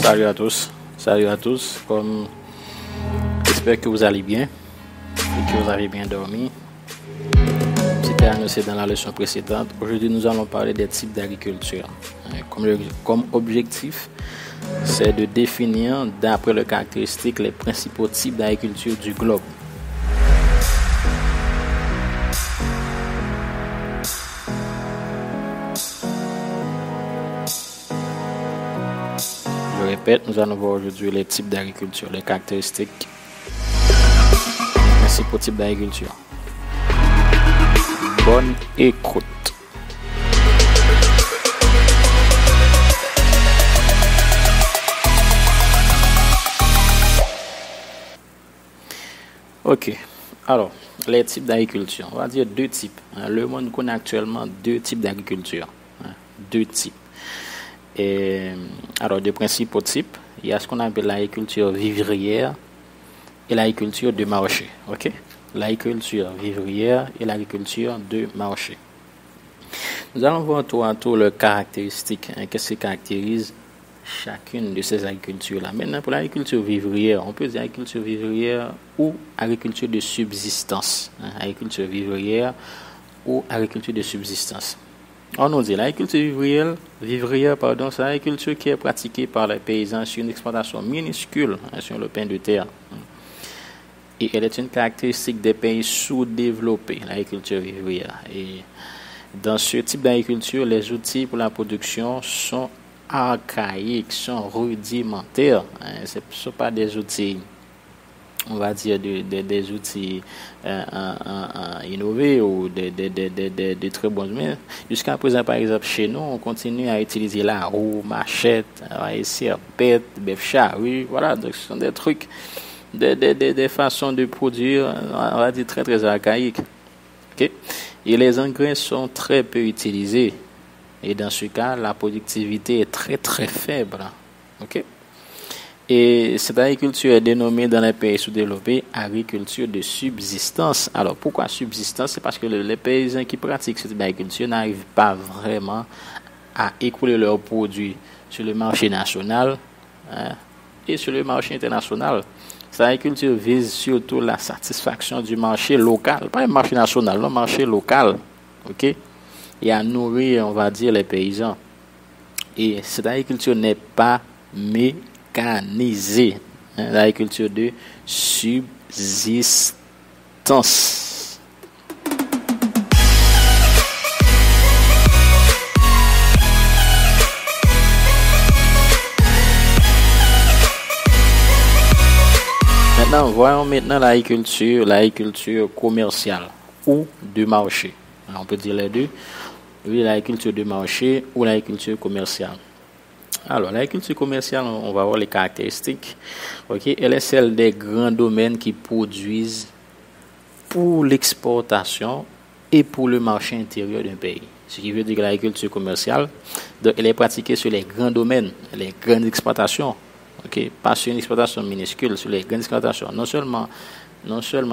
Salut à tous. Salut à tous. J'espère que vous allez bien et que vous avez bien dormi. C'était annoncé dans la leçon précédente. Aujourd'hui, nous allons parler des types d'agriculture. Comme objectif, c'est de définir, d'après les caractéristiques, les principaux types d'agriculture du globe. Je répète, nous allons voir aujourd'hui les types d'agriculture, les caractéristiques, les principaux types d'agriculture. Bonne écoute. Ok, alors, les types d'agriculture, on va dire deux types. Le monde connaît actuellement deux types d'agriculture. Deux types. Alors, de principaux types, il y a ce qu'on appelle l'agriculture vivrière et l'agriculture de marché. Ok? L'agriculture vivrière et l'agriculture de marché. Nous allons voir tour à tour leurs caractéristiques, qu'est-ce qui caractérise chacune de ces agricultures-là. Maintenant, pour l'agriculture vivrière, on peut dire agriculture vivrière ou agriculture de subsistance. Agriculture vivrière ou agriculture de subsistance. On nous dit l'agriculture vivrière, c'est l'agriculture qui est pratiquée par les paysans sur une exploitation minuscule sur le pain de terre. Et elle est une caractéristique des pays sous-développés, l'agriculture vivrière. Et dans ce type d'agriculture, les outils pour la production sont archaïques, sont rudimentaires. Ce ne sont pas des outils, on va dire, des outils innovés ou de très bons. Mais jusqu'à présent, par exemple, chez nous, on continue à utiliser la roue, machette, serpette, bœuf charrue. Voilà, donc ce sont des trucs, des façons de produire, on va dire, très, très archaïques. Okay? Et les engrais sont très peu utilisés. Et dans ce cas, la productivité est très, très faible. Okay? Et cette agriculture est dénommée dans les pays sous-développés agriculture de subsistance. Alors, pourquoi subsistance? C'est parce que les paysans qui pratiquent cette agriculture n'arrivent pas vraiment à écouler leurs produits sur le marché national et sur le marché international. Cette agriculture vise surtout la satisfaction du marché local, pas le marché national, le marché local, ok? Et à nourrir, on va dire, les paysans. Et cette agriculture n'est pas mécanisée, l'agriculture de subsistance. Voyons maintenant l'agriculture commerciale ou de marché. Alors, on peut dire les deux. Oui, l'agriculture de marché ou l'agriculture commerciale. Alors, l'agriculture commerciale, on va voir les caractéristiques. Okay? Elle est celle des grands domaines qui produisent pour l'exportation et pour le marché intérieur d'un pays. Ce qui veut dire que l'agriculture commerciale, donc, elle est pratiquée sur les grands domaines, les grandes exploitations. Okay, pas sur une exploitation minuscule, sur les grandes exploitations. Non seulement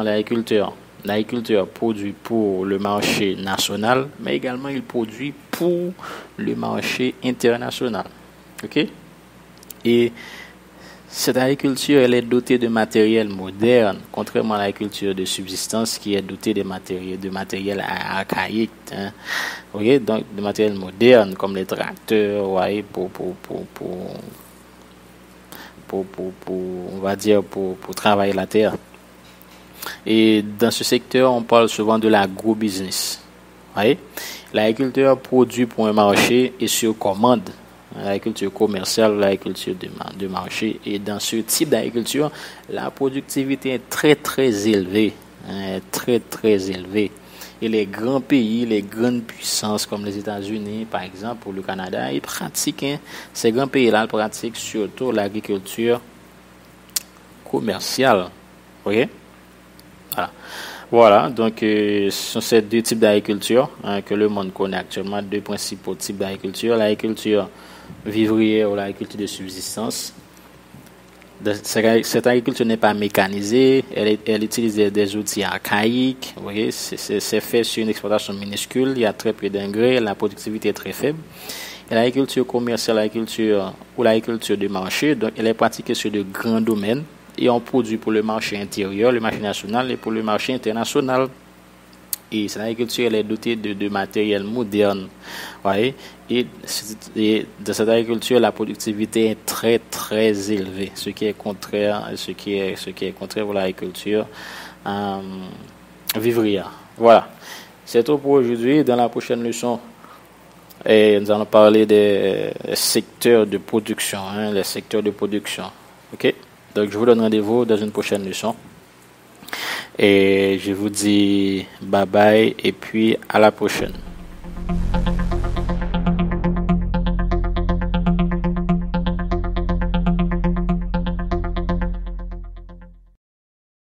l'agriculteur produit pour le marché national, mais également il produit pour le marché international. Okay? Et cette agriculture, elle est dotée de matériel moderne, contrairement à l'agriculture de subsistance qui est dotée de matériel archaïque. Okay? Donc, de matériel moderne comme les tracteurs, ouais, on va dire pour travailler la terre. Et dans ce secteur, on parle souvent de l'agro-business. Ouais? L'agriculteur produit pour un marché et sur commande. L'agriculture commerciale, l'agriculture de marché. Et dans ce type d'agriculture, la productivité est très très élevée. Très très élevée. Et les grands pays, les grandes puissances comme les États-Unis, par exemple, ou le Canada, ils pratiquent, ces grands pays-là pratiquent surtout l'agriculture commerciale. Ok? Voilà, donc ce sont ces deux types d'agriculture que le monde connaît actuellement, deux principaux types d'agriculture, l'agriculture vivrière ou l'agriculture de subsistance. Cette agriculture n'est pas mécanisée, elle utilise des outils archaïques, vous voyez, c'est fait sur une exploitation minuscule, il y a très peu d'engrais, la productivité est très faible. Et l'agriculture commerciale, l'agriculture ou l'agriculture de marché, donc elle est pratiquée sur de grands domaines et on produit pour le marché intérieur, le marché national et pour le marché international. Et cette agriculture elle est dotée de matériel moderne. Ouais. Et dans cette agriculture, la productivité est très très élevée, ce qui est contraire pour l'agriculture vivrière. Voilà. C'est tout pour aujourd'hui. Dans la prochaine leçon, nous allons parler des secteurs de production, les secteurs de production. Ok? Donc je vous donne rendez-vous dans une prochaine leçon. Et je vous dis bye bye et puis à la prochaine.